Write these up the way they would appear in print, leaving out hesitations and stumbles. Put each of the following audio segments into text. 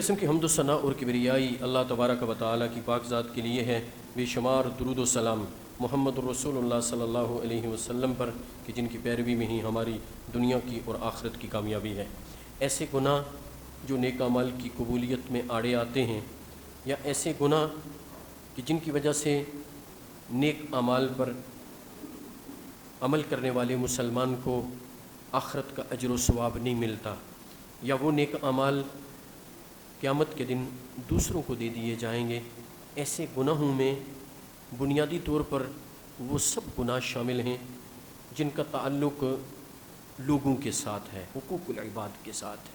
قسم کی حمد و ثنا اور کبریائی اللہ تبارک و تعالیٰ کی پاک ذات کے لیے ہے، بے شمار درود و سلام محمد الرسول اللہ صلی اللہ علیہ وسلم پر کہ جن کی پیروی میں ہی ہماری دنیا کی اور آخرت کی کامیابی ہے۔ ایسے گناہ جو نیک اعمال کی قبولیت میں آڑے آتے ہیں، یا ایسے گناہ کہ جن کی وجہ سے نیک اعمال پر عمل کرنے والے مسلمان کو آخرت کا اجر و ثواب نہیں ملتا، یا وہ نیک اعمال قیامت کے دن دوسروں کو دے دیے جائیں گے، ایسے گناہوں میں بنیادی طور پر وہ سب گناہ شامل ہیں جن کا تعلق لوگوں کے ساتھ ہے، حقوق العباد کے ساتھ ہے۔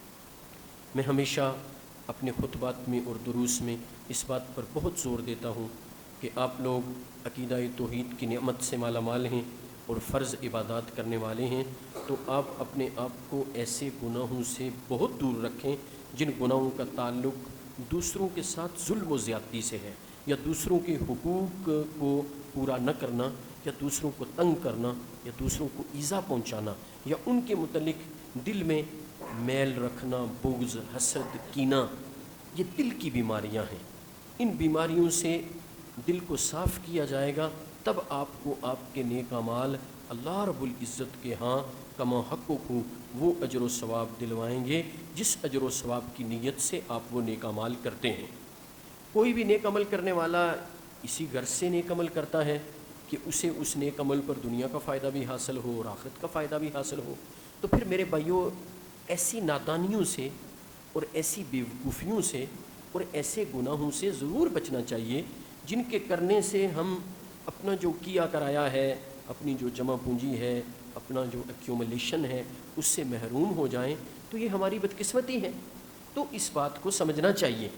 میں ہمیشہ اپنے خطبات میں اور دروس میں اس بات پر بہت زور دیتا ہوں کہ آپ لوگ عقیدہ توحید کی نعمت سے مالا مال ہیں اور فرض عبادات کرنے والے ہیں، تو آپ اپنے آپ کو ایسے گناہوں سے بہت دور رکھیں جن گناہوں کا تعلق دوسروں کے ساتھ ظلم و زیادتی سے ہے، یا دوسروں کے حقوق کو پورا نہ کرنا، یا دوسروں کو تنگ کرنا، یا دوسروں کو ایذا پہنچانا، یا ان کے متعلق دل میں میل رکھنا، بغض، حسد، کینہ۔ یہ دل کی بیماریاں ہیں۔ ان بیماریوں سے دل کو صاف کیا جائے گا، تب آپ کو آپ کے نیک اعمال اللہ رب العزت کے ہاں کما حقق ہوں وہ اجر و ثواب دلوائیں گے، جس اجر و ثواب کی نیت سے آپ وہ نیک اعمال کرتے ہیں۔ کوئی بھی نیک عمل کرنے والا اسی غرض سے نیک عمل کرتا ہے کہ اسے اس نیک عمل پر دنیا کا فائدہ بھی حاصل ہو اور آخرت کا فائدہ بھی حاصل ہو، تو پھر میرے بھائیوں ایسی نادانیوں سے اور ایسی بیوقوفیوں سے اور ایسے گناہوں سے ضرور بچنا چاہیے جن کے کرنے سے ہم اپنا جو کیا کرایا ہے، اپنی جو جمع پونجی ہے، اپنا جو ایکیومولیشن ہے، اس سے محروم ہو جائیں، تو یہ ہماری بدقسمتی ہے۔ تو اس بات کو سمجھنا چاہیے،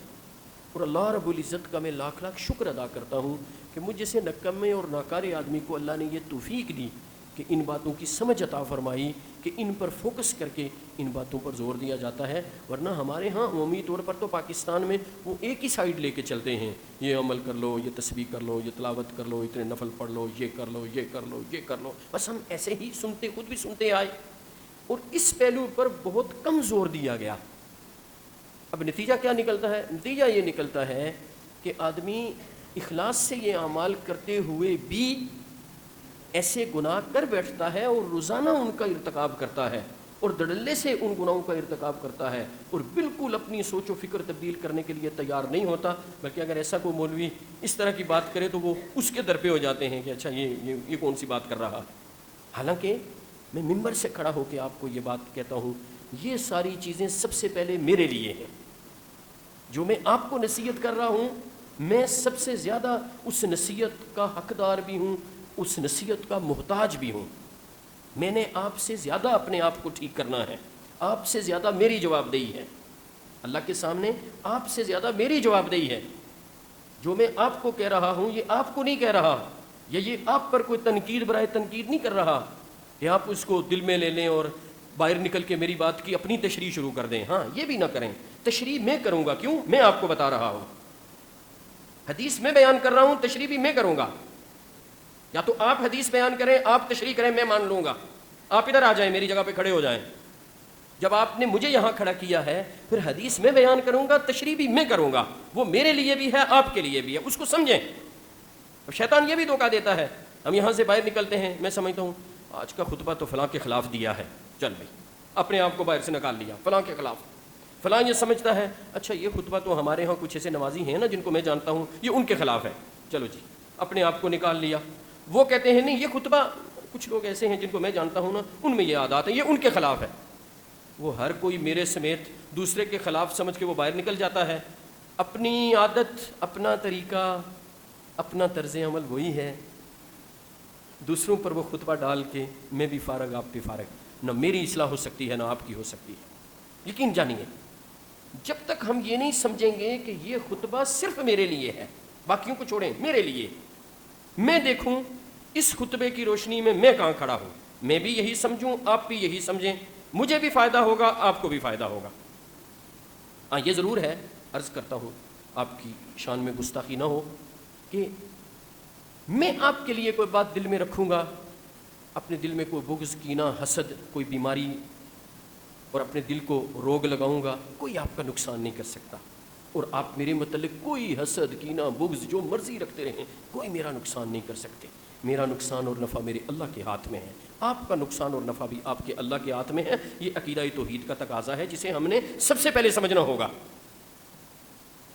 اور اللہ رب العزت کا میں لاکھ لاکھ شکر ادا کرتا ہوں کہ مجھ جیسے نکمے اور ناکارے آدمی کو اللہ نے یہ توفیق دی کہ ان باتوں کی سمجھ عطا فرمائی کہ ان پر فوکس کر کے ان باتوں پر زور دیا جاتا ہے، ورنہ ہمارے ہاں عمومی طور پر تو پاکستان میں وہ ایک ہی سائیڈ لے کے چلتے ہیں، یہ عمل کر لو، یہ تسبیح کر لو، یہ تلاوت کر لو، اتنے نفل پڑھ لو، یہ کر لو، یہ کر لو، یہ کر لو، بس ہم ایسے ہی سنتے، خود بھی سنتے آئے، اور اس پہلو پر بہت کم زور دیا گیا۔ اب نتیجہ کیا نکلتا ہے؟ نتیجہ یہ نکلتا ہے کہ آدمی اخلاص سے یہ اعمال کرتے ہوئے بھی ایسے گناہ کر بیٹھتا ہے اور روزانہ ان کا ارتکاب کرتا ہے، اور دھڑلے سے ان گناہوں کا ارتکاب کرتا ہے، اور بالکل اپنی سوچ و فکر تبدیل کرنے کے لیے تیار نہیں ہوتا، بلکہ اگر ایسا کوئی مولوی اس طرح کی بات کرے تو وہ اس کے در پہ ہو جاتے ہیں کہ اچھا یہ کون سی بات کر رہا۔ حالانکہ میں ممبر سے کھڑا ہو کے آپ کو یہ بات کہتا ہوں، یہ ساری چیزیں سب سے پہلے میرے لیے ہیں۔ جو میں آپ کو نصیحت کر رہا ہوں، میں سب سے زیادہ اس نصیحت کا حقدار بھی ہوں، اس نصیحت کا محتاج بھی ہوں۔ میں نے آپ سے زیادہ اپنے آپ کو ٹھیک کرنا ہے، آپ سے زیادہ میری جواب دہی ہے اللہ کے سامنے، آپ سے زیادہ میری جواب دہی ہے۔ جو میں آپ کو کہہ رہا ہوں یہ آپ کو نہیں کہہ رہا، یا یہ آپ پر کوئی تنقید برائے تنقید نہیں کر رہا کہ آپ اس کو دل میں لے لیں اور باہر نکل کے میری بات کی اپنی تشریح شروع کر دیں۔ ہاں، یہ بھی نہ کریں، تشریح میں کروں گا۔ کیوں؟ میں آپ کو بتا رہا ہوں، حدیث میں بیان کر رہا ہوں، تشریح بھی میں کروں گا۔ یا تو آپ حدیث بیان کریں، آپ تشریح کریں، میں مان لوں گا۔ آپ ادھر آ جائیں، میری جگہ پہ کھڑے ہو جائیں۔ جب آپ نے مجھے یہاں کھڑا کیا ہے، پھر حدیث میں بیان کروں گا، تشریح بھی میں کروں گا، وہ میرے لیے بھی ہے، آپ کے لیے بھی ہے، اس کو سمجھیں۔ اب شیطان یہ بھی دھوکہ دیتا ہے، ہم یہاں سے باہر نکلتے ہیں، میں سمجھتا ہوں آج کا خطبہ تو فلاں کے خلاف دیا ہے، چل بھائی اپنے آپ کو باہر سے نکال لیا، فلاں کے خلاف۔ فلاں یہ سمجھتا ہے اچھا یہ خطبہ تو ہمارے ہاں کچھ ایسے نمازی ہیں نا جن کو میں جانتا ہوں، یہ ان کے خلاف ہے، چلو جی اپنے آپ کو نکال لیا۔ وہ کہتے ہیں نہیں یہ خطبہ کچھ لوگ ایسے ہیں جن کو میں جانتا ہوں نا، ان میں یہ عادات ہے، یہ ان کے خلاف ہے۔ وہ ہر کوئی میرے سمیت دوسرے کے خلاف سمجھ کے وہ باہر نکل جاتا ہے۔ اپنی عادت، اپنا طریقہ، اپنا طرز عمل وہی ہے، دوسروں پر وہ خطبہ ڈال کے میں بھی فارغ آپ بھی فارغ، نہ میری اصلاح ہو سکتی ہے نہ آپ کی ہو سکتی ہے۔ یقین جانیے، جب تک ہم یہ نہیں سمجھیں گے کہ یہ خطبہ صرف میرے لیے ہے، باقیوں کو چھوڑیں، میرے لیے، میں دیکھوں اس خطبے کی روشنی میں میں کہاں کھڑا ہوں، میں بھی یہی سمجھوں، آپ بھی یہی سمجھیں، مجھے بھی فائدہ ہوگا، آپ کو بھی فائدہ ہوگا۔ ہاں یہ ضرور ہے، عرض کرتا ہوں آپ کی شان میں گستاخی نہ ہو، کہ میں آپ کے لیے کوئی بات دل میں رکھوں گا، اپنے دل میں کوئی بغض، کینہ، حسد، کوئی بیماری اور اپنے دل کو روگ لگاؤں گا، کوئی آپ کا نقصان نہیں کر سکتا۔ اور آپ میرے متعلق کوئی حسد کینہ بغض جو مرضی رکھتے رہیں، کوئی میرا نقصان نہیں کر سکتے۔ میرا نقصان اور نفع میرے اللہ کے ہاتھ میں ہے، آپ کا نقصان اور نفع بھی آپ کے اللہ کے ہاتھ میں ہے۔ یہ عقیدہ توحید کا تقاضا ہے جسے ہم نے سب سے پہلے سمجھنا ہوگا۔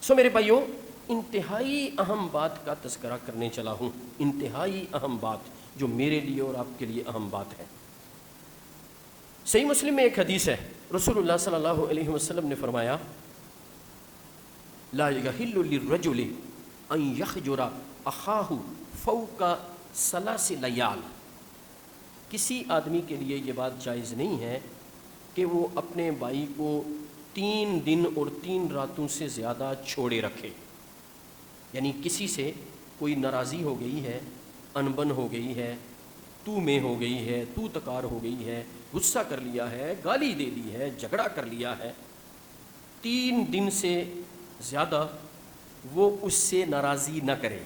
میرے بھائیوں، انتہائی اہم بات کا تذکرہ کرنے چلا ہوں، انتہائی اہم بات جو میرے لیے اور آپ کے لیے اہم بات ہے۔ صحیح مسلم میں ایک حدیث ہے، رسول اللہ صلی اللہ علیہ وسلم نے فرمایا لا یحل للرجل ان یخجر اخاہ فوق ثلاث لیال، کسی آدمی کے لیے یہ بات جائز نہیں ہے کہ وہ اپنے بھائی کو 3 دن اور 3 راتوں سے زیادہ چھوڑے رکھے۔ یعنی کسی سے کوئی ناراضی ہو گئی ہے، انبن ہو گئی ہے، تو میں ہو گئی ہے، تو تکار ہو گئی ہے، غصہ کر لیا ہے، گالی دے دی ہے، جھگڑا کر لیا ہے، 3 دن سے زیادہ وہ اس سے ناراضی نہ کرے،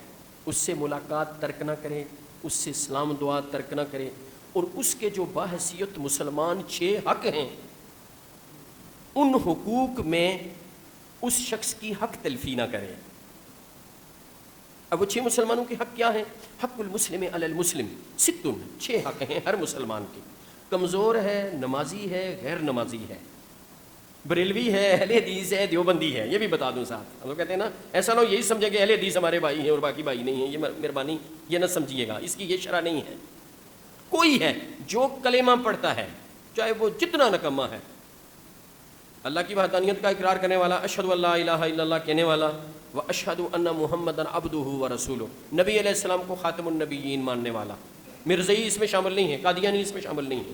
اس سے ملاقات ترک نہ کرے، اس سے سلام دعا ترک نہ کرے، اور اس کے جو باحثیت مسلمان 6 حق ہیں ان حقوق میں اس شخص کی حق تلفی نہ کرے۔ اب وہ 6 مسلمانوں کے حق کیا ہیں؟ حق المسلم علی المسلم 6 حق ہیں ہر مسلمان کے۔ کمزور ہے، نمازی ہے، غیر نمازی ہے، بریلوی ہے، اہل حدیث ہے، دیوبندی ہے، یہ بھی بتا دوں ساتھ۔ ہم لوگ کہتے ہیں نا ایسا نہ ہو یہی سمجھے کہ اہل حدیث ہمارے بھائی ہیں اور باقی بھائی نہیں ہیں، یہ مہربانی یہ نہ سمجھیے گا، اس کی یہ شرح نہیں ہے۔ کوئی ہے جو کلمہ پڑھتا ہے چاہے وہ جتنا نکمہ ہے، اللہ کی وحدانیت کا اقرار کرنے والا، اشہد ان لا الہ الا اللہ کہنے والا، واشہد ان محمدا عبدہ ورسولہ، نبی علیہ السلام کو خاتم النبیین ماننے والا۔ مرزئی اس میں شامل نہیں ہے، قادیانی اس میں شامل نہیں ہے۔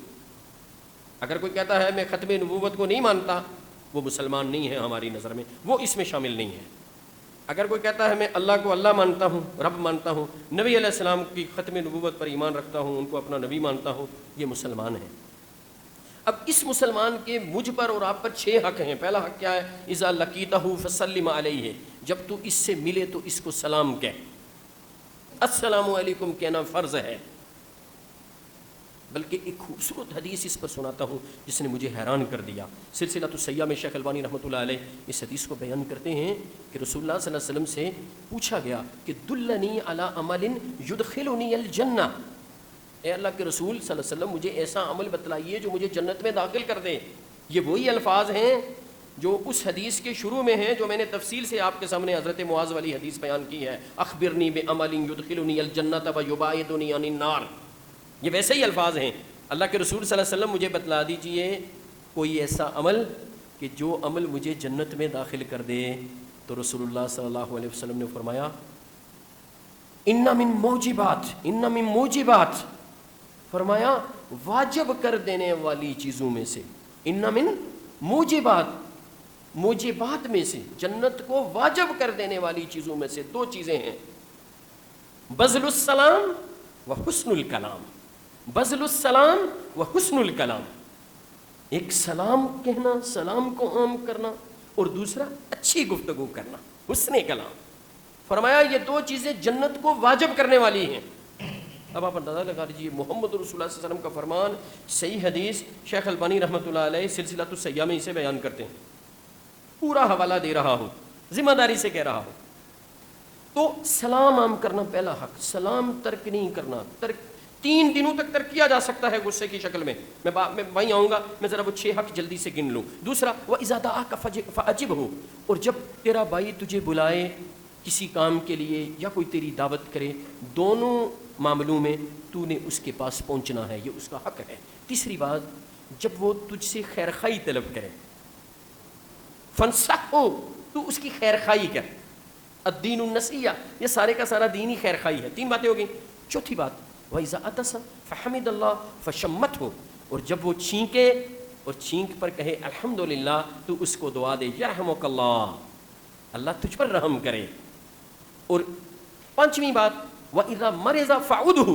اگر کوئی کہتا ہے میں ختم نبوت کو نہیں مانتا، وہ مسلمان نہیں ہے ہماری نظر میں، وہ اس میں شامل نہیں ہے۔ اگر کوئی کہتا ہے میں اللہ کو اللہ مانتا ہوں، رب مانتا ہوں، نبی علیہ السلام کی ختم نبوت پر ایمان رکھتا ہوں، ان کو اپنا نبی مانتا ہوں، یہ مسلمان ہے۔ اب اس مسلمان کے مجھ پر اور آپ پر 6 حق ہیں۔ پہلا حق کیا ہے؟ اذا لقیتہ فسلم علیہ، جب تو اس سے ملے تو اس کو سلام کہہ۔ السلام علیکم کہنا فرض ہے۔ بلکہ ایک خوبصورت حدیث اس پر سناتا ہوں جس نے مجھے حیران کر دیا۔ سلسلہ الصحیحہ میں شیخ البانی رحمۃ اللہ علیہ اس حدیث کو بیان کرتے ہیں کہ رسول اللہ صلی اللہ علیہ وسلم سے پوچھا گیا کہ دلنی علی عمل یدخلنی الجنہ، اے اللہ کے رسول صلی اللہ علیہ وسلم مجھے ایسا عمل بتلائیے جو مجھے جنت میں داخل کر دے۔ یہ وہی الفاظ ہیں جو اس حدیث کے شروع میں ہیں جو میں نے تفصیل سے آپ کے سامنے حضرت معاذ والی حدیث بیان کی ہے، اخبرنی بعمل یدخلنی الجنۃ ویباعدنی عن النار۔ یہ ویسے ہی الفاظ ہیں، اللہ کے رسول صلی اللہ علیہ وسلم مجھے بتلا دیجئے کوئی ایسا عمل کہ جو عمل مجھے جنت میں داخل کر دے۔ تو رسول اللہ صلی اللہ علیہ وسلم نے فرمایا ان من موجبات، فرمایا واجب کر دینے والی چیزوں میں سے، ان من موجبات میں سے، جنت کو واجب کر دینے والی چیزوں میں سے 2 چیزیں ہیں، بذل السلام و حسن الکلام۔ بذل السلام و حسن الکلام، ایک سلام کہنا، سلام کو عام کرنا، اور دوسرا اچھی گفتگو کرنا، حسن کلام۔ فرمایا یہ 2 چیزیں جنت کو واجب کرنے والی ہیں۔ اب آپ اندازہ لگا لیجیے، محمد رسول اللہ صلی اللہ علیہ وسلم کا فرمان، صحیح حدیث، شیخ البانی رحمۃ اللہ علیہ سلسلہ الصحیحہ میں اسے بیان کرتے ہیں۔ پورا حوالہ دے رہا ہوں، ذمہ داری سے کہہ رہا ہوں۔ تو سلام عام کرنا پہلا حق، سلام ترک نہیں کرنا۔ 3 دنوں تک ترک کیا جا سکتا ہے غصے کی شکل میں وہیں آؤں گا، میں ذرا وہ 6 حق جلدی سے گن لوں۔ دوسرا وَإِذَا دَعَاكَ فَأَجِبْهُ، اور جب تیرا بھائی تجھے بلائے کسی کام کے لیے یا کوئی تیری دعوت کرے، دونوں معاملوں میں تو نے اس کے پاس پہنچنا ہے، یہ اس کا حق ہے۔ تیسری بات، جب وہ تجھ سے خیر خواہی طلب کرے، فَانصَحْهُ، تو اس کی خیر خواہی کر۔ الدین النصیحہ، یہ سارے کا سارا دین ہی خیر خواہی ہے۔ 3 باتیں ہو گئیں۔ چوتھی بات وَإِذَا عَطَسَ فَحَمِدَ اللَّهَ فَشَمَّتْهُ، اور جب وہ چھینکے اور چھینک پر کہے الحمدللہ، تو اس کو دعا دے یرحمک اللہ، اللہ تجھ پر رحم کرے۔ اور 5ویں بات وَإِذَا مَرِضَ فَعُدْهُ،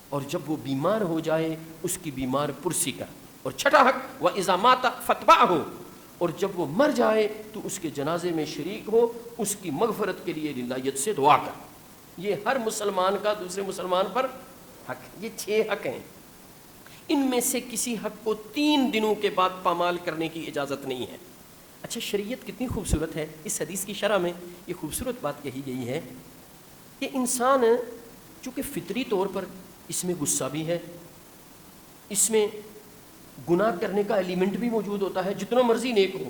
اور جب وہ بیمار ہو جائے اس کی بیمار پرسی کر۔ اور 6واں حق وَإِذَا مَاتَ فَاتْبَعْهُ، اور جب وہ مر جائے تو اس کے جنازے میں شریک ہو، اس کی مغفرت کے لیے للہیت سے دعا کر۔ یہ ہر مسلمان کا دوسرے مسلمان پر حق، یہ 6 حق ہیں۔ ان میں سے کسی حق کو 3 دنوں کے بعد پامال کرنے کی اجازت نہیں ہے۔ اچھا شریعت کتنی خوبصورت ہے. اس حدیث کی شرح میں یہ خوبصورت بات کہی گئی ہے کہ انسان چونکہ فطری طور پر اس میں غصہ بھی ہے, اس میں گناہ کرنے کا ایلیمنٹ بھی موجود ہوتا ہے جتنا مرضی نیک ہو.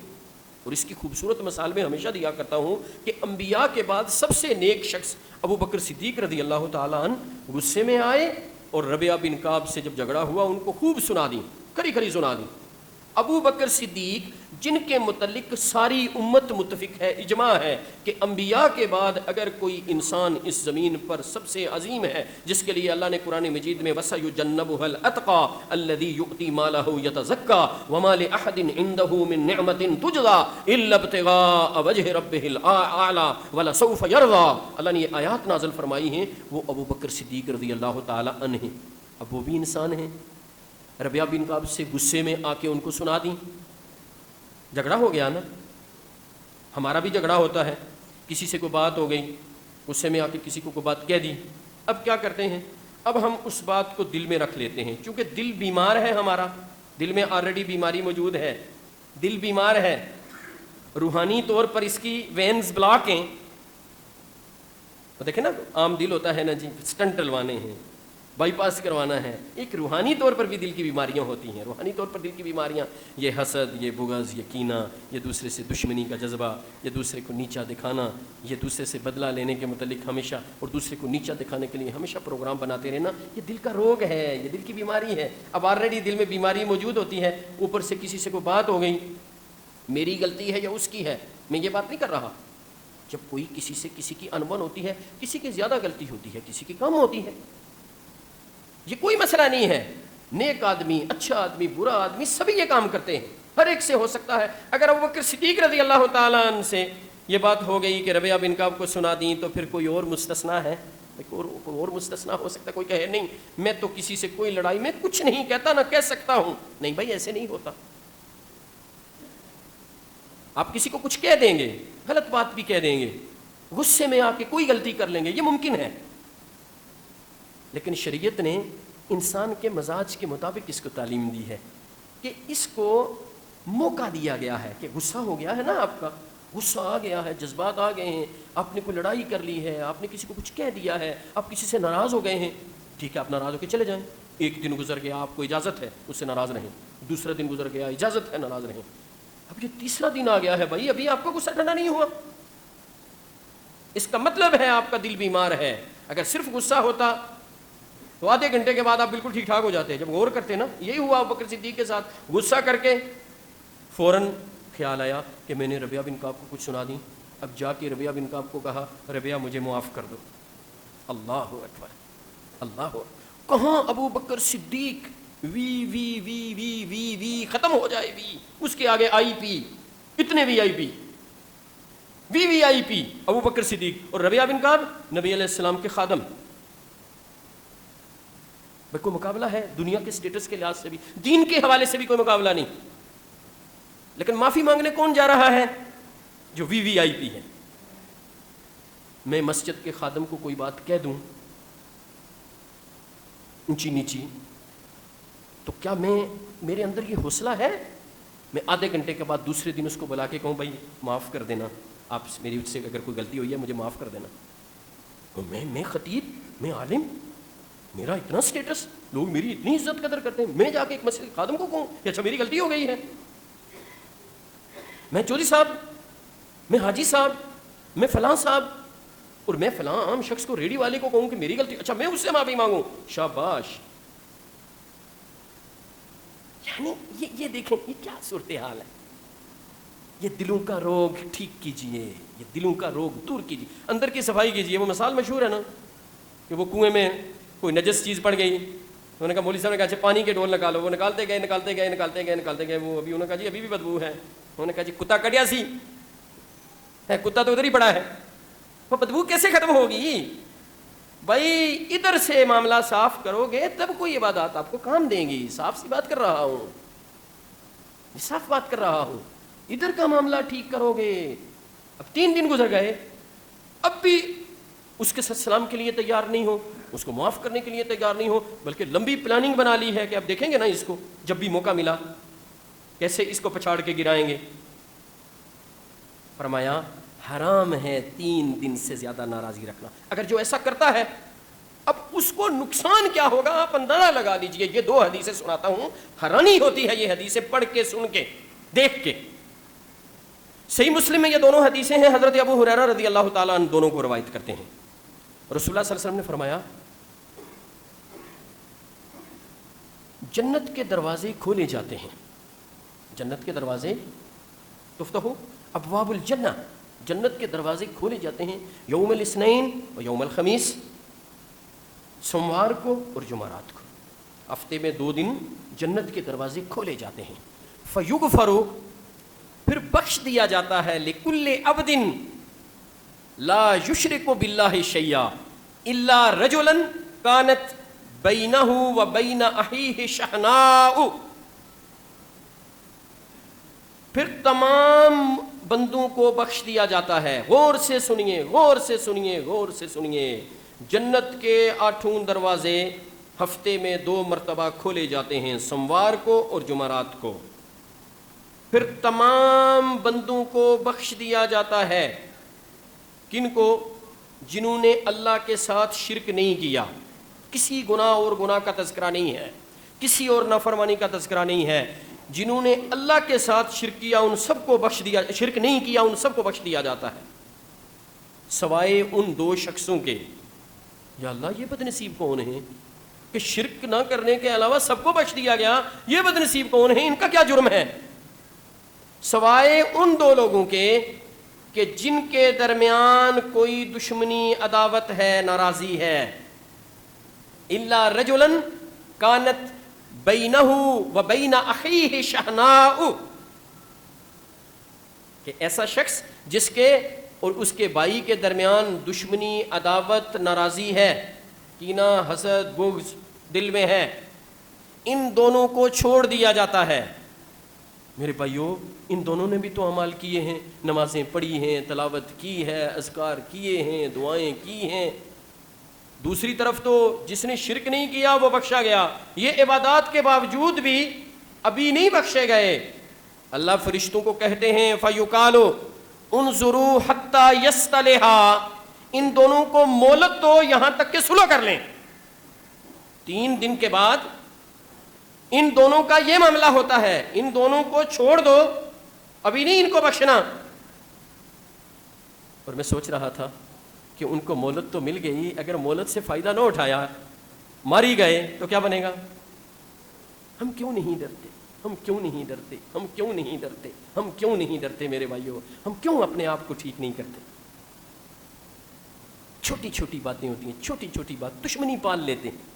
اور اس کی خوبصورت مثال میں ہمیشہ دیا کرتا ہوں کہ انبیاء کے بعد سب سے نیک شخص ابو بکر صدیق رضی اللہ تعالیٰ عنہ غصے میں آئے اور ربیعہ بن کعب سے جب جھگڑا ہوا ان کو خوب سنا دی, کھری کھری سنا دی. ابو بکر صدیق جن کے متعلق ساری امت متفق ہے, اجماع ہے کہ انبیاء کے بعد اگر کوئی انسان اس زمین پر سب سے عظیم ہے جس کے لیے اللہ نے قرآن مجید میں وَسَيُجَنَّبُهَا الْأَتْقَى الَّذِي يُؤْتِي مَالَهُ يَتَزَكَّى وَمَا لِأَحَدٍ عِندَهُ مِن نِعْمَةٍ تُجْزَى إِلَّا ابْتِغَاءَ وَجْهِ رَبِّهِ الْأَعْلَى وَلَسَوْفَ يَرْضَى. اللہ نے یہ آیات نازل فرمائی ہیں, وہ ابو بکر صدیق رضی اللہ تعالی عنہ ہیں. اب وہ بھی انسان ہیں. ربیعہ بن کعب سے غصے میں آ کے ان کو سنا دیں, جھگڑا ہو گیا نا. ہمارا بھی جھگڑا ہوتا ہے, کسی سے کوئی بات ہو گئی, غصے میں آ کے کسی کو کوئی بات کہہ دی. اب کیا کرتے ہیں, اب ہم اس بات کو دل میں رکھ لیتے ہیں چونکہ دل بیمار ہے, ہمارا دل میں آلریڈی بیماری موجود ہے, دل بیمار ہے, روحانی طور پر اس کی وینز بلاک ہیں. دیکھیں نا عام دل ہوتا ہے نا جی, سٹنٹ ڈلوانے ہیں, بائی پاس کروانا ہے. ایک روحانی طور پر بھی دل کی بیماریاں ہوتی ہیں. روحانی طور پر دل کی بیماریاں یہ حسد, یہ بغض, یہ کینہ, یہ دوسرے سے دشمنی کا جذبہ, یہ دوسرے کو نیچا دکھانا, یہ دوسرے سے بدلہ لینے کے متعلق ہمیشہ اور دوسرے کو نیچا دکھانے کے لیے ہمیشہ پروگرام بناتے رہنا, یہ دل کا روگ ہے, یہ دل کی بیماری ہے. اب آلریڈی دل میں بیماری موجود ہوتی ہے, اوپر سے کسی سے کوئی بات ہو گئی, میری غلطی ہے یا اس کی ہے, میں یہ بات نہیں کر رہا. جب کوئی کسی سے کسی کی انبن ہوتی ہے, کسی کی زیادہ غلطی ہوتی ہے, کسی کی کم ہوتی ہے, یہ کوئی مسئلہ نہیں ہے. نیک آدمی, اچھا آدمی, برا آدمی, سبھی یہ کام کرتے ہیں, ہر ایک سے ہو سکتا ہے. اگر ابو بکر صدیق رضی اللہ تعالیٰ عنہ سے یہ بات ہو گئی کہ ربیعہ بن کعب کو سنا دیں تو پھر کوئی اور مستثنا ہے, کوئی اور مستثنا ہو سکتا ہے. کوئی کہے نہیں میں تو کسی سے کوئی لڑائی میں کچھ نہیں کہتا, نہ کہہ سکتا ہوں. نہیں بھائی ایسے نہیں ہوتا. آپ کسی کو کچھ کہہ دیں گے, غلط بات بھی کہہ دیں گے, غصے میں آ کے کوئی غلطی کر لیں گے, یہ ممکن ہے. لیکن شریعت نے انسان کے مزاج کے مطابق اس کو تعلیم دی ہے کہ اس کو موقع دیا گیا ہے کہ غصہ ہو گیا ہے نا, آپ کا غصہ آ گیا ہے, جذبات آ گئے ہیں, آپ نے کوئی لڑائی کر لی ہے, آپ نے کسی کو کچھ کہہ دیا ہے, آپ کسی سے ناراض ہو گئے ہیں, ٹھیک ہے آپ ناراض ہو کے چلے جائیں. ایک دن گزر گیا, آپ کو اجازت ہے اس سے ناراض رہیں. دوسرا دن گزر گیا, اجازت ہے ناراض رہیں. اب یہ تیسرا دن آ گیا ہے بھائی, ابھی آپ کا غصہ ٹھنڈا نہیں ہوا, اس کا مطلب ہے آپ کا دل بیمار ہے. اگر صرف غصہ ہوتا تو آدھے گھنٹے کے بعد آپ بالکل ٹھیک ٹھاک ہو جاتے ہیں. جب غور کرتے نا, یہی ہوا ابو بکر صدیق کے ساتھ. غصہ کر کے فوراً خیال آیا کہ میں نے ربیعہ بن کعب کو کچھ سنا دی. اب جا کے ربیعہ بن کعب کو کہا ربیعہ مجھے معاف کر دو. اللہ اکبر, اللہ. کہاں ابو بکر صدیق وی وی وی وی وی وی ختم ہو جائے, وی اس کے آگے آئی پی, اتنے وی آئی پی, وی وی آئی پی. ابو بکر صدیق اور ربیعہ بن کعب نبی علیہ السلام کے خادم. کوئی مقابلہ ہے دنیا کے سٹیٹس کے لحاظ سے بھی, دین کے حوالے سے بھی کوئی مقابلہ نہیں. لیکن معافی مانگنے کون جا رہا ہے؟ جو وی وی آئی پی ہے. میں مسجد کے خادم کو کوئی بات کہہ دوں اونچی نیچی, تو کیا میرے اندر یہ حوصلہ ہے میں آدھے گھنٹے کے بعد دوسرے دن اس کو بلا کے کہوں بھائی معاف کر دینا, آپ میری سے اگر کوئی غلطی ہوئی ہے مجھے معاف کر دینا. میں خطیب, میں عالم, میرا اتنا سٹیٹس, لوگ میری اتنی عزت قدر کرتے ہیں, میں جا کے ایک مسجد کے خادم کو کہوں کہ اچھا میری غلطی ہو گئی ہے, میں چودھری صاحب, میں حاجی صاحب, میں فلاں صاحب, اور میں فلاں عام شخص کو ریڈی والے کو کہوں کہ میری غلطی, اچھا میں اس سے معافی مانگوں, شاباش. یعنی یہ دیکھیں یہ کیا صورتحال ہے. یہ دلوں کا روگ ٹھیک کیجئے, یہ دلوں کا روگ دور کیجئے, اندر کی صفائی کیجئے. وہ مثال مشہور ہے نا کہ وہ کنویں میں کوئی نجس چیز پڑ گئی, انہوں نے کہا مولوی صاحب نے کہا اچھا پانی کے ڈول نکالو. وہ نکالتے گئے, وہ ابھی انہوں نے کہا جی ابھی بھی بدبو ہے. انہوں نے کہا جی کتا کٹیا سی ہے, کتا تو ادھر ہی پڑا ہے, وہ بدبو کیسے ختم ہوگی بھائی؟ ادھر سے معاملہ صاف کرو گے تب کوئی عبادات آپ کو کام دیں گی. صاف سی بات کر رہا ہوں, صاف بات کر رہا ہوں. ادھر کا معاملہ ٹھیک کرو گے. اب 3 دن گزر گئے, اب بھی اس کے ساتھ سلام کے لیے تیار نہیں ہو, اس کو معاف کرنے کے لیے تیار نہیں ہو, بلکہ لمبی پلاننگ بنا لی ہے کہ اب دیکھیں گے نا اس کو جب بھی موقع ملا کیسے اس کو پچھاڑ کے گرائیں گے. فرمایا حرام ہے 3 دن سے زیادہ ناراضگی رکھنا. اگر جو ایسا کرتا ہے اب اس کو نقصان کیا ہوگا آپ اندازہ لگا لیجئے. یہ 2 حدیثیں سناتا ہوں, حیرانی ہوتی ہے یہ حدیثیں پڑھ کے, سن کے, دیکھ کے. صحیح مسلم میں یہ دونوں حدیثیں ہیں. حضرت ابو ہریرہ رضی اللہ تعالیٰ عنہ دونوں کو روایت کرتے ہیں. رسول اللہ صلی اللہ علیہ وسلم نے فرمایا جنت کے دروازے کھولے جاتے ہیں. جنت کے دروازے تفتح ابواب الجنہ, جنت کے دروازے کھولے جاتے ہیں یوم الاثنین و یوم الخمیس, سوموار کو اور جمعرات کو. ہفتے میں 2 دن جنت کے دروازے کھولے جاتے ہیں. فیغفر, پھر بخش دیا جاتا ہے لکل عبد لا یشرک باللہ شیئا الا رجلا کانت بینہ و بین اخیہ شحناء. پھر تمام بندوں کو بخش دیا جاتا ہے. غور سے سنیے, غور سے سنیے, غور سے سنیے. جنت کے 8 دروازے ہفتے میں 2 مرتبہ کھولے جاتے ہیں, سوموار کو اور جمعرات کو. پھر تمام بندوں کو بخش دیا جاتا ہے. کن کو؟ جنہوں نے اللہ کے ساتھ شرک نہیں کیا. کسی گناہ اور گناہ کا تذکرہ نہیں ہے, کسی اور نافرمانی کا تذکرہ نہیں ہے. جنہوں نے اللہ کے ساتھ شرک کیا ان سب کو بخش دیا, شرک نہیں کیا ان سب کو بخش دیا جاتا ہے, سوائے ان 2 شخصوں کے. یا اللہ یہ بد نصیب کون ہیں کہ شرک نہ کرنے کے علاوہ سب کو بخش دیا گیا؟ یہ بد نصیب کون ہیں, ان کا کیا جرم ہے؟ سوائے ان 2 لوگوں کے کہ جن کے درمیان کوئی دشمنی, عداوت ہے, ناراضی ہے. الا رجلا کانت بینہ و بین اخیہ شحناء, کہ ایسا شخص جس کے اور اس کے بھائی کے درمیان دشمنی, عداوت, ناراضی ہے, کینہ, حسد, بغض دل میں ہے, ان دونوں کو چھوڑ دیا جاتا ہے. میرے بھائیوں ان دونوں نے بھی تو اعمال کیے ہیں, نمازیں پڑھی ہیں, تلاوت کی ہے, اذکار کیے ہیں, دعائیں کی ہیں. دوسری طرف تو جس نے شرک نہیں کیا وہ بخشا گیا. یہ عبادات کے باوجود بھی ابھی نہیں بخشے گئے. اللہ فرشتوں کو کہتے ہیں فَيُقَالُ انظروا حَتَّى يَسْتَلِحَا, ان دونوں کو مہلت دو یہاں تک کہ صلح کر لیں. 3 دن کے بعد ان دونوں کا یہ معاملہ ہوتا ہے, ان دونوں کو چھوڑ دو, ابھی نہیں ان کو بخشنا. اور میں سوچ رہا تھا کہ ان کو مہلت تو مل گئی, اگر مہلت سے فائدہ نہ اٹھایا, ماری گئے تو کیا بنے گا؟ ہم کیوں نہیں ڈرتے, ہم کیوں نہیں ڈرتے, ہم کیوں نہیں ڈرتے, ہم کیوں نہیں ڈرتے میرے بھائیوں؟ ہم کیوں اپنے آپ کو ٹھیک نہیں کرتے؟ چھوٹی چھوٹی باتیں ہوتی ہیں, چھوٹی چھوٹی بات دشمنی پال لیتے ہیں.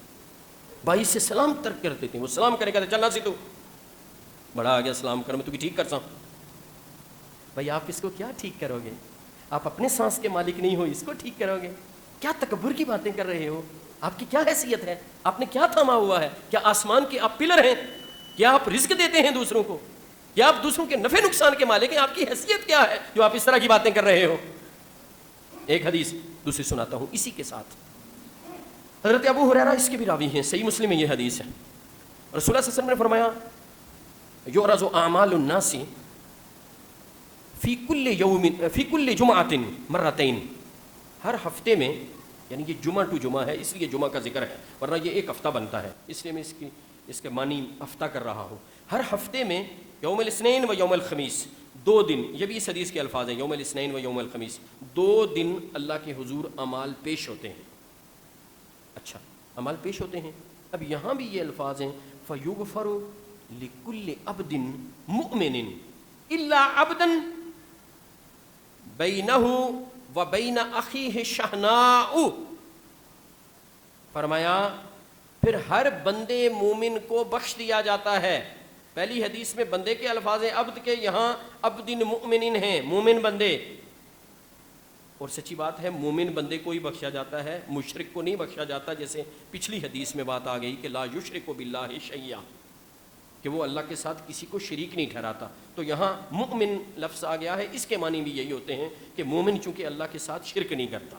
بھائی سے سلام ترک کر دیتے ہیں, وہ سلام کرے گا چلنا سی تو بڑا آ گیا سلام کر, میں تو ٹھیک کر سا. بھائی آپ اس کو کیا ٹھیک کرو گے؟ آپ اپنے سانس کے مالک نہیں ہو, اس کو ٹھیک کرو گے؟ کیا تکبر کی باتیں کر رہے ہو؟ آپ کی کیا حیثیت ہے؟ آپ نے کیا تھاما ہوا ہے؟ کیا آسمان کے آپ پلر ہیں؟ کیا آپ رزق دیتے ہیں دوسروں کو؟ کیا آپ دوسروں کے نفع نقصان کے مالک ہیں؟ آپ کی حیثیت کیا ہے جو آپ اس طرح کی باتیں کر رہے ہو؟ ایک حدیث دوسری سناتا ہوں اسی کے ساتھ. حضرت ابو ہریرہ اس کے بھی راوی ہیں, صحیح مسلم میں یہ حدیث ہے. رسول اللہ صلی اللہ علیہ وسلم نے فرمایا یعرض اعمال الناس فی کل جمعۃ مرتین, ہر ہفتے میں, یعنی یہ جمعہ ٹو جمعہ ہے اس لیے جمعہ کا ذکر ہے, ورنہ یہ ایک ہفتہ بنتا ہے, اس لیے میں اس کے معنی ہفتہ کر رہا ہوں. ہر ہفتے میں یوم الاثنین و یوم الخمیس, 2 دن, یہ بھی اس حدیث کے الفاظ ہیں, یوم الاثنین و یوم الخمیس, 2 دن اللہ کے حضور اعمال پیش ہوتے ہیں. اچھا اعمال پیش ہوتے ہیں. اب یہاں بھی یہ الفاظ ہیں فیغفر لکل عبد مؤمن الا عبدا بینہ و بین اخیہ شحناء. فرمایا پھر ہر بندے مومن کو بخش دیا جاتا ہے. پہلی حدیث میں بندے کے الفاظ ہیں عبد کے, یہاں عبد مؤمن ہیں, مومن بندے. اور سچی بات ہے مومن بندے کو ہی بخشا جاتا ہے, مشرک کو نہیں بخشا جاتا, جیسے پچھلی حدیث میں بات آ گئی کہ لا یشرک باللہ شیئا, کہ وہ اللہ کے ساتھ کسی کو شریک نہیں ٹھہراتا. تو یہاں مؤمن لفظ آ گیا ہے, اس کے معنی بھی یہی ہوتے ہیں کہ مومن چونکہ اللہ کے ساتھ شرک نہیں کرتا,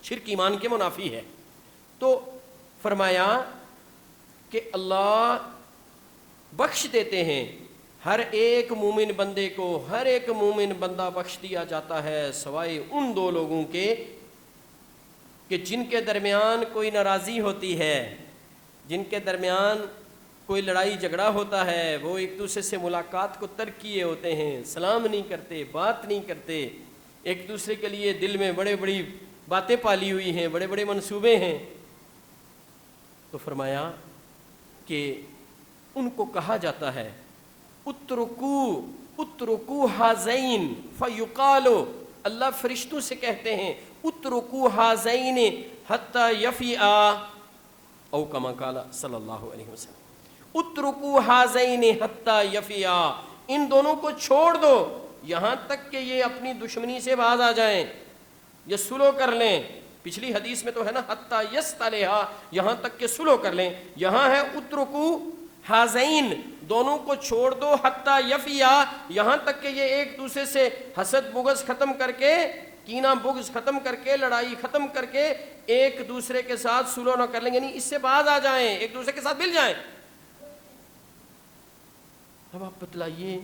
شرک ایمان کے منافی ہے. تو فرمایا کہ اللہ بخش دیتے ہیں ہر ایک مومن بندے کو ہر ایک مومن بندہ بخش دیا جاتا ہے سوائے ان دو لوگوں کے کہ جن کے درمیان کوئی ناراضی ہوتی ہے، جن کے درمیان کوئی لڑائی جھگڑا ہوتا ہے، وہ ایک دوسرے سے ملاقات کو ترک کیے ہوتے ہیں، سلام نہیں کرتے، بات نہیں کرتے، ایک دوسرے کے لیے دل میں بڑے بڑی باتیں پالی ہوئی ہیں، بڑے بڑے منصوبے ہیں، تو فرمایا کہ ان کو کہا جاتا ہے اترکو ہازین فیقالو، اللہ فرشتوں سے کہتے ہیں اترکو ہازین حتی یفیعا، او کما قال صلی اللہ علیہ وسلم، اترکو ہازین حتی یفیعا، ان دونوں کو چھوڑ دو یہاں تک کہ یہ اپنی دشمنی سے باز آ جائیں، یہ سلو کر لیں۔ پچھلی حدیث میں تو ہے نا حتی یصطلحا، یہاں تک کہ سلو کر لیں، یہاں ہے اترکو ہازین، دونوں کو چھوڑ دو، حتی یفیعا، یہاں تک کہ یہ ایک دوسرے سے حسد بغض ختم کر کے، کینہ بغض ختم کر کے، لڑائی ختم کر کے ایک دوسرے کے ساتھ سلو نہ کر لیں، یعنی اس سے باز آ جائیں، ایک دوسرے کے ساتھ مل جائیں۔ اب آپ بتلائیے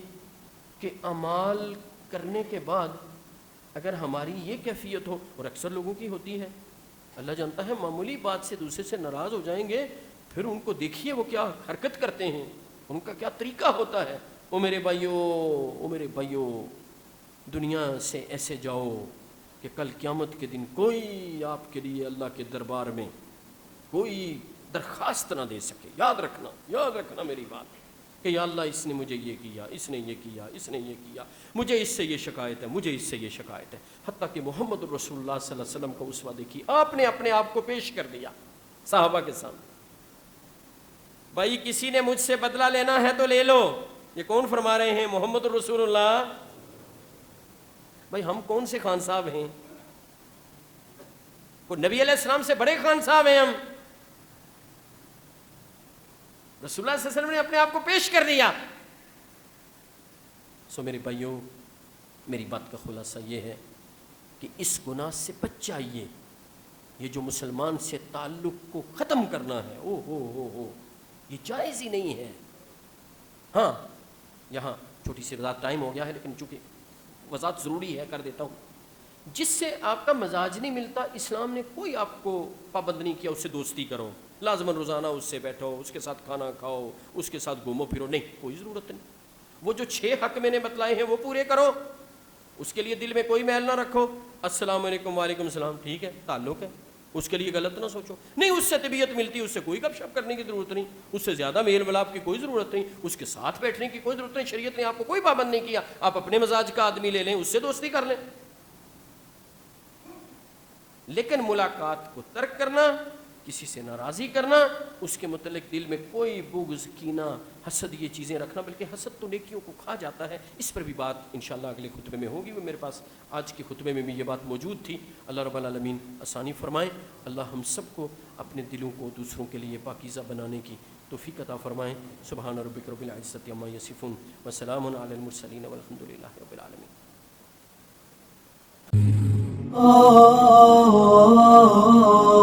کہ اعمال کرنے کے بعد اگر ہماری یہ کیفیت ہو، اور اکثر لوگوں کی ہوتی ہے، اللہ جانتا ہے معمولی بات سے دوسرے سے ناراض ہو جائیں گے، پھر ان کو دیکھیے وہ کیا حرکت کرتے ہیں، ان کا کیا طریقہ ہوتا ہے۔ او میرے بھائیو، دنیا سے ایسے جاؤ کہ کل قیامت کے دن کوئی آپ کے لیے اللہ کے دربار میں کوئی درخواست نہ دے سکے۔ یاد رکھنا میری بات کہ یا اللہ اس نے مجھے یہ کیا، اس نے یہ کیا، اس نے یہ کیا، مجھے اس سے یہ شکایت ہے، مجھے اس سے یہ شکایت ہے۔ حتیٰ کہ محمد رسول اللہ صلی اللہ علیہ وسلم کا اسوہ دیکھی، آپ نے اپنے آپ کو پیش کر دیا صحابہ کے سامنے، بھائی کسی نے مجھ سے بدلہ لینا ہے تو لے لو۔ یہ کون فرما رہے ہیں؟ محمد رسول اللہ۔ بھائی ہم کون سے خان صاحب ہیں؟ کوئی نبی علیہ السلام سے بڑے خان صاحب ہیں ہم؟ رسول اللہ صلی اللہ علیہ وسلم نے اپنے آپ کو پیش کر دیا۔ سو میرے بھائیوں، میری بات کا خلاصہ یہ ہے کہ اس گناہ سے بچ جائیے۔ یہ جو مسلمان سے تعلق کو ختم کرنا ہے، او یہ جائز ہی نہیں ہے۔ ہاں یہاں چھوٹی سی وضاحت، ٹائم ہو گیا ہے لیکن چونکہ وضاحت ضروری ہے کر دیتا ہوں۔ جس سے آپ کا مزاج نہیں ملتا، اسلام نے کوئی آپ کو پابند نہیں کیا اس سے دوستی کرو، لازماً روزانہ اس سے بیٹھو، اس کے ساتھ کھانا کھاؤ، اس کے ساتھ گھومو پھرو، نہیں، کوئی ضرورت نہیں۔ وہ جو 6 حق میں نے بتلائے ہیں وہ پورے کرو، اس کے لیے دل میں کوئی میل نہ رکھو۔ السلام علیکم، وعلیکم السلام، ٹھیک ہے، تعلق ہے، اس کے لیے غلط نہ سوچو، نہیں اس سے طبیعت ملتی، اس سے کوئی گپ شپ کرنے کی ضرورت نہیں، اس سے زیادہ میل ملاپ کی کوئی ضرورت نہیں، اس کے ساتھ بیٹھنے کی کوئی ضرورت نہیں، شریعت نے آپ کو کوئی پابند نہیں کیا، آپ اپنے مزاج کا آدمی لے لیں، اس سے دوستی کر لیں۔ لیکن ملاقات کو ترک کرنا، کسی سے ناراضی کرنا، اس کے متعلق دل میں کوئی بغض، کینہ، حسد، یہ چیزیں رکھنا، بلکہ حسد تو نیکیوں کو کھا جاتا ہے، اس پر بھی بات انشاءاللہ اگلے خطبے میں ہوگی۔ وہ میرے پاس آج کے خطبے میں بھی یہ بات موجود تھی۔ اللہ رب العالمین آسانی فرمائے، اللہ ہم سب کو اپنے دلوں کو دوسروں کے لیے پاکیزہ بنانے کی توفیق عطا فرمائیں۔ سبحان ربک رب العزۃ عما یصفون وسلام علی المرسلین والحمد للہ رب العالمین۔ oh